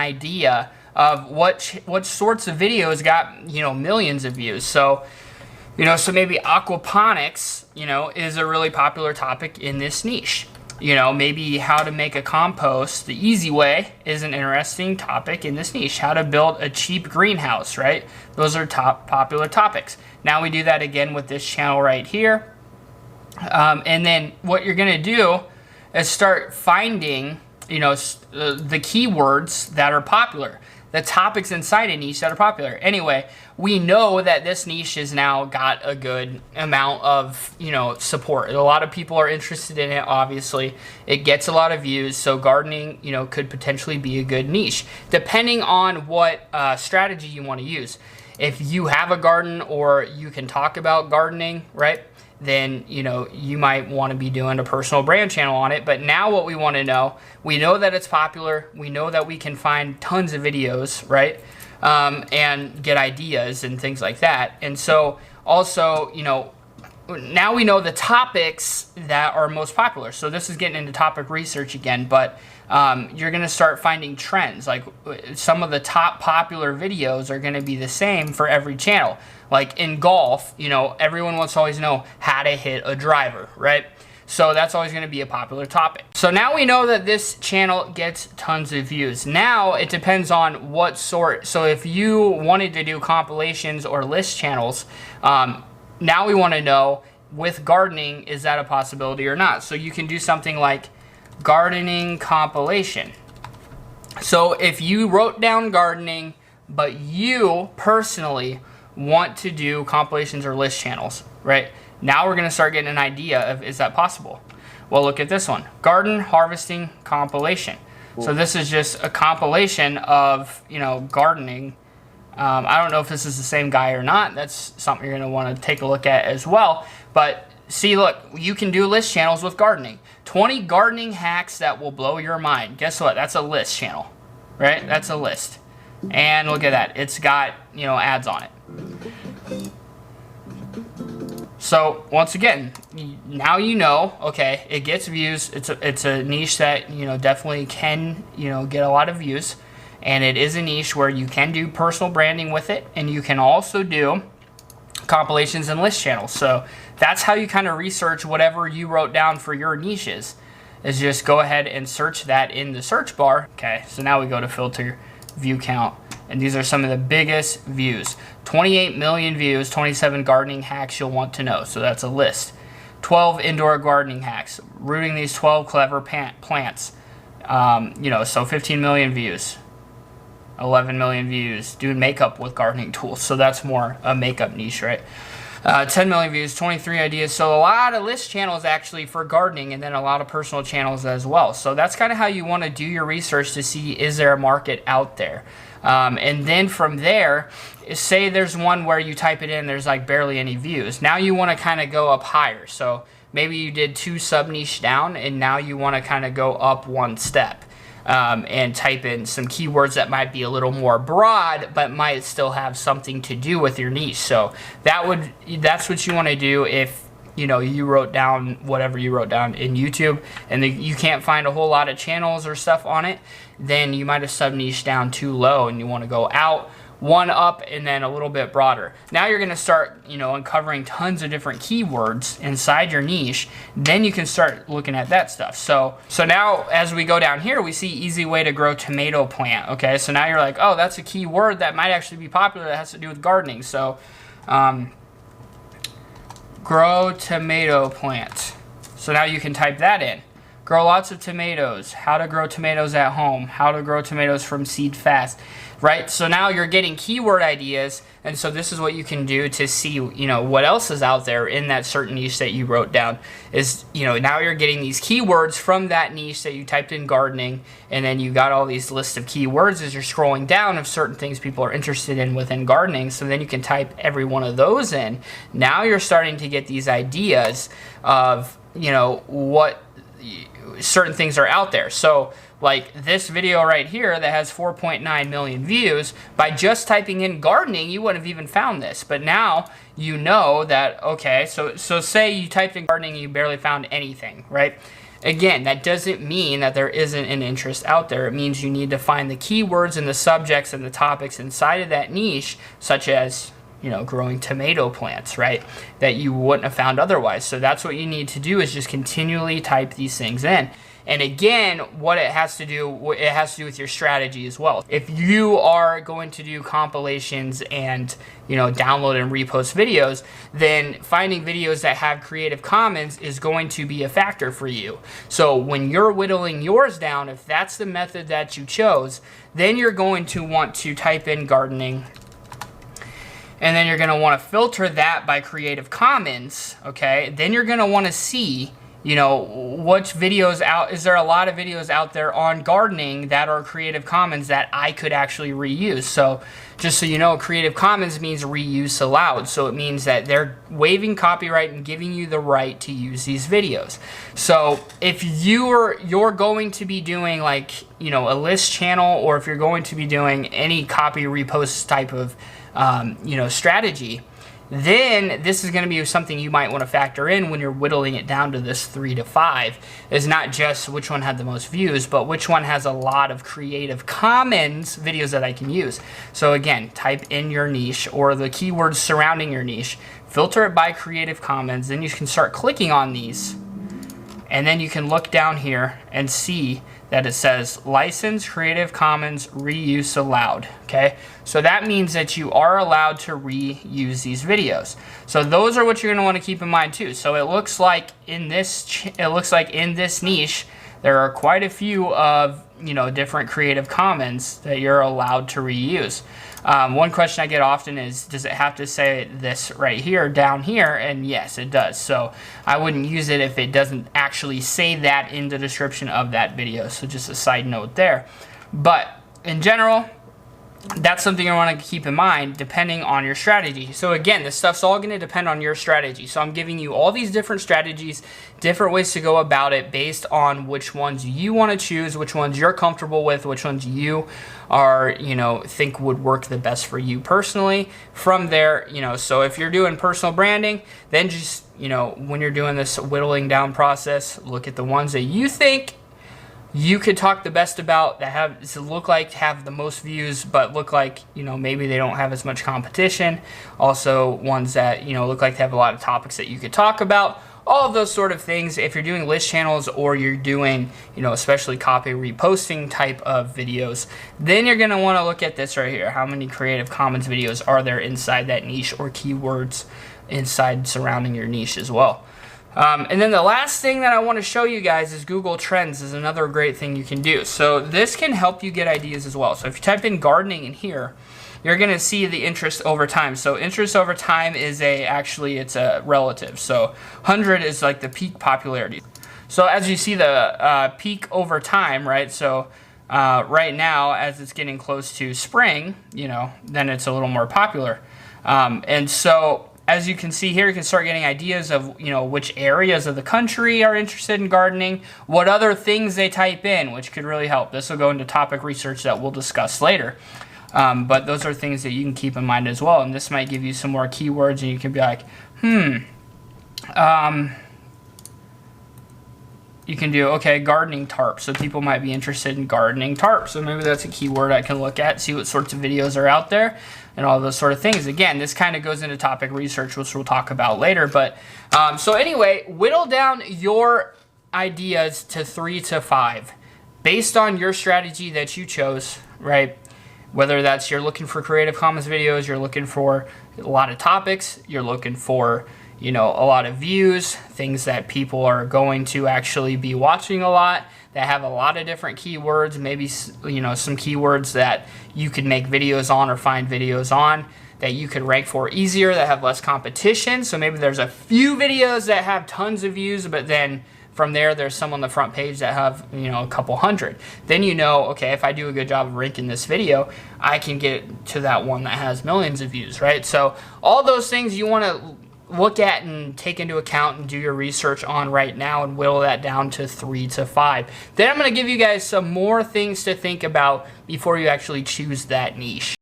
idea of what sorts of videos got, millions of views. So, so maybe aquaponics, is a really popular topic in this niche. Maybe how to make a compost the easy way is an interesting topic in this niche. How to build a cheap greenhouse, right? Those are top popular topics. Now we do that again with this channel right here. And then what you're going to do is start finding, the keywords that are popular, the topics inside a niche that are popular. Anyway, we know that this niche has now got a good amount of, support. A lot of people are interested in it, obviously. It gets a lot of views, so gardening, could potentially be a good niche, depending on what strategy you want to use. If you have a garden or you can talk about gardening, right, then, you might want to be doing a personal brand channel on it. But now what we want to know, we know that it's popular. We know that we can find tons of videos, right? And get ideas and things like that. And so also, now we know the topics that are most popular. So this is getting into topic research again, but you're going to start finding trends. Like some of the top popular videos are going to be the same for every channel. Like in golf, everyone wants to always know how to hit a driver, right? So that's always going to be a popular topic. So now we know that this channel gets tons of views. Now it depends on what sort. So if you wanted to do compilations or list channels, now we want to know with gardening, is that a possibility or not? So you can do something like gardening compilation. So if you wrote down gardening, but you personally want to do compilations or list channels, right? Now we're going to start getting an idea of, is that possible? Well, look at this one, garden harvesting compilation. Cool. So this is just a compilation of, gardening. I don't know if this is the same guy or not. That's something you're going to want to take a look at as well. But see, look, you can do list channels with gardening. 20 gardening hacks that will blow your mind. Guess what? That's a list channel, right? That's a list. And look at that. It's got, ads on it. So once again, now okay, it gets views. It's a niche that, definitely can, get a lot of views. And it is a niche where you can do personal branding with it. And you can also do compilations and list channels. So that's how you kind of research whatever you wrote down for your niches, is just go ahead and search that in the search bar. Okay, so now we go to filter, view count. And these are some of the biggest views. 28 million views, 27 gardening hacks you'll want to know. So that's a list. 12 indoor gardening hacks. Rooting these 12 clever plants. So 15 million views. 11 million views. Doing makeup with gardening tools. So that's more a makeup niche, right? 10 million views, 23 ideas. So a lot of list channels actually for gardening, and then a lot of personal channels as well. So that's kind of how you want to do your research to see, is there a market out there? And then from there, say there's one where you type it in, there's like barely any views. Now you want to kind of go up higher. So maybe you did 2 sub niche down, and now you want to kind of go up 1 step. And type in some keywords that might be a little more broad, but might still have something to do with your niche. So that's what you want to do if you wrote down whatever you wrote down in YouTube, and you can't find a whole lot of channels or stuff on it. Then you might have sub niche down too low, and you want to go out 1 up and then a little bit broader. Now you're going to start, uncovering tons of different keywords inside your niche. Then you can start looking at that stuff. So now as we go down here, we see easy way to grow tomato plant. Okay, so now you're like, oh, that's a keyword that might actually be popular that has to do with gardening. So grow tomato plant. So now you can type that in. Grow lots of tomatoes. How to grow tomatoes at home. How to grow tomatoes from seed fast. Right? So now you're getting keyword ideas, and so this is what you can do to see, what else is out there in that certain niche that you wrote down. Is, now you're getting these keywords from that niche that you typed in gardening, and then you got all these lists of keywords as you're scrolling down of certain things people are interested in within gardening. So then you can type every one of those in. Now you're starting to get these ideas of, what certain things are out there. So like this video right here that has 4.9 million views, by just typing in gardening, you wouldn't have even found this. But now you know that, okay, so say you typed in gardening and you barely found anything, right? again, that doesn't mean that there isn't an interest out there. It means you need to find the keywords and the subjects and the topics inside of that niche, such as, you know, growing tomato plants, right, that you wouldn't have found otherwise. So that's what you need to do, is just continually type these things in. And again, what it has to do with your strategy as well. If you are going to do compilations and, you know, download and repost videos, then finding videos that have Creative Commons is going to be a factor for you. So when you're whittling yours down, if that's the method that you chose, then you're going to want to type in gardening, and then you're going to want to filter that by Creative Commons, okay? Then you're going to want to see, you know, which videos out, is there a lot of videos out there on gardening that are Creative Commons that I could actually reuse? So just so you know, Creative Commons means reuse allowed. So it means that they're waiving copyright and giving you the right to use these videos. So if you're going to be doing, like, you know, a list channel, or if you're going to be doing any copy repost type of you know, strategy, then this is going to be something you might want to factor in when you're whittling it down to this 3 to 5, is not just which one had the most views, but which one has a lot of Creative Commons videos that I can use. So again, type in your niche or the keywords surrounding your niche, filter it by Creative Commons, then you can start clicking on these, and then you can look down here and see that it says license Creative Commons reuse allowed. Okay, so that means that you are allowed to reuse these videos. So those are what you're going to want to keep in mind too. So it looks like in this niche there are quite a few of, you know, different Creative Commons that you're allowed to reuse. One question I get often is, does it have to say this right here, down here? And yes, it does. So I wouldn't use it if it doesn't actually say that in the description of that video. So just a side note there. But in general, that's something I want to keep in mind depending on your strategy. So again, this stuff's all going to depend on your strategy. So I'm giving you all these different strategies, different ways to go about it based on which ones you want to choose, which ones you're comfortable with, which ones you are, you know, think would work the best for you personally. From there, you know, so if you're doing personal branding, then just, you know, when you're doing this whittling down process, look at the ones that you think you could talk the best about, that have the most views, but look like, you know, maybe they don't have as much competition. Also ones that, you know, look like they have a lot of topics that you could talk about. All of those sort of things. If you're doing list channels or you're doing, you know, especially copy reposting type of videos, then you're going to want to look at this right here. How many Creative Commons videos are there inside that niche, or keywords inside surrounding your niche as well. And then the last thing that I want to show you guys is Google Trends is another great thing you can do. So this can help you get ideas as well. So if you type in gardening in here, you're going to see the interest over time. So interest over time is it's a relative. So 100 is like the peak popularity. So as you see the peak over time, right? So right now, as it's getting close to spring, you know, then it's a little more popular. And so as you can see here, you can start getting ideas of, you know, which areas of the country are interested in gardening, what other things they type in, which could really help. This will go into topic research that we'll discuss later. But those are things that you can keep in mind as well. And this might give you some more keywords, and you can be like, you can do, okay, gardening tarp. So people might be interested in gardening tarp. So maybe that's a keyword I can look at, see what sorts of videos are out there and all those sort of things. Again, this kind of goes into topic research, which we'll talk about later. But so anyway, whittle down your ideas to 3 to 5 based on your strategy that you chose, right? Whether that's you're looking for Creative Commons videos, you're looking for a lot of topics, you're looking for, you know, a lot of views, things that people are going to actually be watching a lot, that have a lot of different keywords, maybe, you know, some keywords that you could make videos on or find videos on that you could rank for easier, that have less competition. So maybe there's a few videos that have tons of views, but then from there, there's some on the front page that have, you know, a couple hundred. Then you know, okay, if I do a good job of ranking this video, I can get to that one that has millions of views, right? So all those things you want to look at and take into account and do your research on right now and whittle that down to 3 to 5. Then I'm going to give you guys some more things to think about before you actually choose that niche.